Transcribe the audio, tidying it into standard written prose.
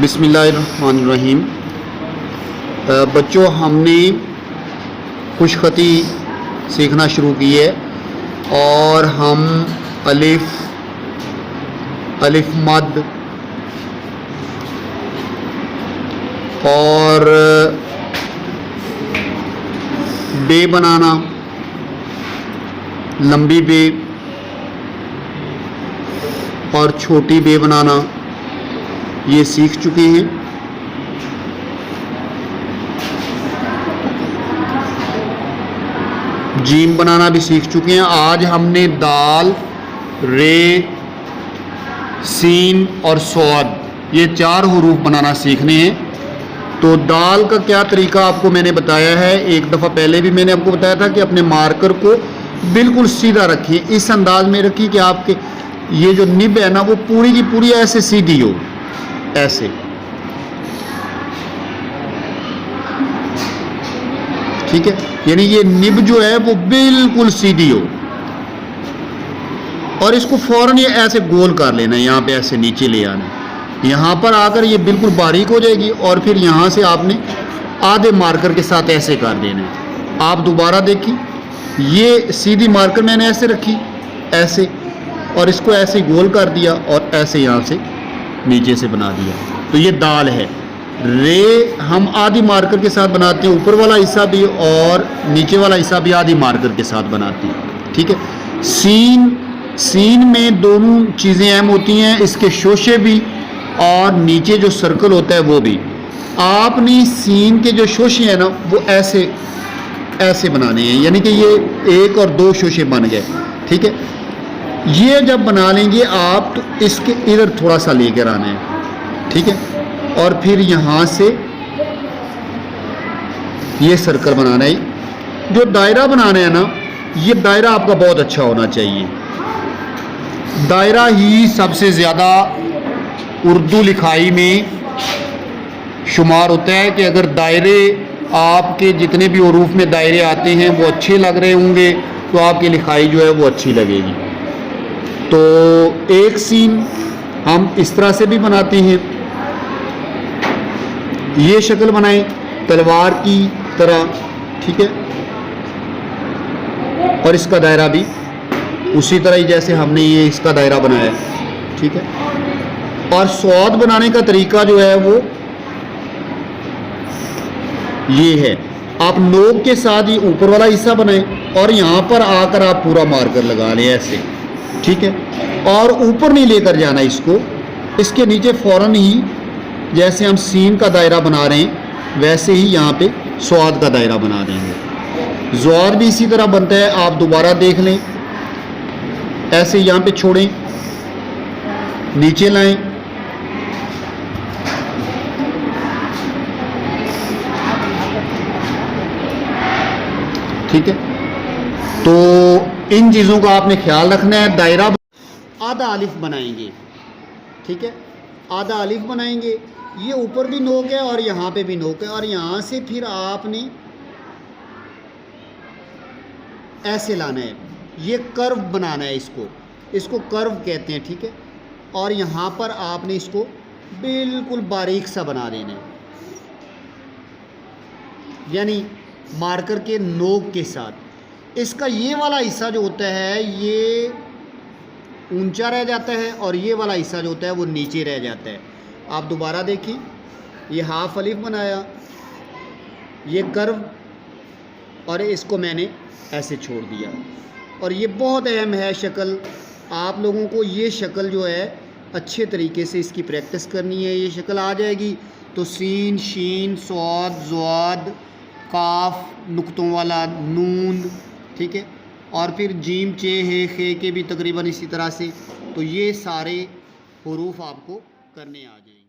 بسم اللہ الرحمن الرحیم۔ بچوں، ہم نے خوش خطی سیکھنا شروع کی ہے اور ہم الف مد اور بے بنانا، لمبی بے اور چھوٹی بے بنانا یہ سیکھ چکے ہیں۔ جیم بنانا بھی سیکھ چکے ہیں۔ آج ہم نے دال، رے، سین اور صاد یہ 4 حروف بنانا سیکھنے ہیں۔ تو دال کا کیا طریقہ آپ کو میں نے بتایا ہے، ایک دفعہ پہلے بھی میں نے آپ کو بتایا تھا کہ اپنے مارکر کو بالکل سیدھا رکھیں، اس انداز میں رکھیں کہ آپ کے یہ جو نب ہے نا وہ پوری کی پوری ایسے سیدھی ہو، ایسے۔ ٹھیک ہے، یعنی یہ نب جو ہے وہ بالکل سیدھی ہو، اور اس کو فوراً یہ ایسے گول کر لینا ہے، یہاں پہ ایسے نیچے لے آنا ہے، یہاں پر آ کر یہ بالکل باریک ہو جائے گی، اور پھر یہاں سے آپ نے آدھے مارکر کے ساتھ ایسے کر دینا ہے۔ آپ دوبارہ دیکھیں، یہ سیدھی مارکر میں نے ایسے رکھی، ایسے، اور اس کو ایسے گول کر دیا اور ایسے یہاں سے نیچے سے بنا دیا۔ تو یہ دال ہے۔ رے ہم آدھی مارکر کے ساتھ بناتے ہیں، اوپر والا حصہ بھی اور نیچے والا حصہ بھی آدھی مارکر کے ساتھ بناتے ہیں۔ ٹھیک ہے۔ سین میں دونوں چیزیں اہم ہوتی ہیں، اس کے شوشے بھی اور نیچے جو سرکل ہوتا ہے وہ بھی۔ آپ نے سین کے جو شوشے ہیں نا وہ ایسے بنانے ہیں، یعنی کہ یہ 1 اور 2 شوشے بن گئے۔ ٹھیک ہے، یہ جب بنا لیں گے آپ تو اس کے ادھر تھوڑا سا لے کر آنا ہے۔ ٹھیک ہے، اور پھر یہاں سے یہ سرکل بنانا ہے۔ جو دائرہ بنانا ہے نا، یہ دائرہ آپ کا بہت اچھا ہونا چاہیے۔ دائرہ ہی سب سے زیادہ اردو لکھائی میں شمار ہوتا ہے کہ اگر دائرے آپ کے جتنے بھی حروف میں دائرے آتے ہیں وہ اچھے لگ رہے ہوں گے تو آپ کی لکھائی جو ہے وہ اچھی لگے گی۔ تو ایک سین ہم اس طرح سے بھی بناتے ہیں، یہ شکل بنائیں تلوار کی طرح۔ ٹھیک ہے، اور اس کا دائرہ بھی اسی طرح ہی جیسے ہم نے یہ اس کا دائرہ بنایا ہے۔ ٹھیک ہے، اور صاد بنانے کا طریقہ جو ہے وہ یہ ہے، آپ نوک کے ساتھ ہی اوپر والا حصہ بنائیں اور یہاں پر آ کر آپ پورا مارکر لگا لیں ایسے۔ ٹھیک ہے، اور اوپر نہیں لے کر جانا اس کو، اس کے نیچے فوراً ہی جیسے ہم سین کا دائرہ بنا رہے ہیں ویسے ہی یہاں پہ صاد کا دائرہ بنا دیں گے۔ زواد بھی اسی طرح بنتا ہے، آپ دوبارہ دیکھ لیں، ایسے یہاں پہ چھوڑیں، نیچے لائیں، ٹھیک ہے۔ تو ان چیزوں کا آپ نے خیال رکھنا ہے۔ دائرہ آدھا الف بنائیں گے، ٹھیک ہے، آدھا الف بنائیں گے، یہ اوپر بھی نوک ہے اور یہاں پہ بھی نوک ہے، اور یہاں سے پھر آپ نے ایسے لانا ہے، یہ کرو بنانا ہے، اس کو کرو کہتے ہیں۔ ٹھیک ہے، اور یہاں پر آپ نے اس کو بالکل باریک سا بنا دینا ہے، یعنی مارکر کے نوک کے ساتھ۔ اس کا یہ والا حصہ جو ہوتا ہے یہ اونچا رہ جاتا ہے اور یہ والا حصہ جو ہوتا ہے وہ نیچے رہ جاتا ہے۔ آپ دوبارہ دیکھیں، یہ ہاف الف بنایا، یہ کرو، اور اس کو میں نے ایسے چھوڑ دیا، اور یہ بہت اہم ہے شکل۔ آپ لوگوں کو یہ شکل جو ہے اچھے طریقے سے اس کی پریکٹس کرنی ہے۔ یہ شکل آ جائے گی تو سین، شین، صاد، ضاد، کاف نقطوں والا، نون، ٹھیک ہے، اور پھر جیم، چے، ہے، خے کے بھی تقریباً اسی طرح سے۔ تو یہ سارے حروف آپ کو کرنے آ جائیں گے۔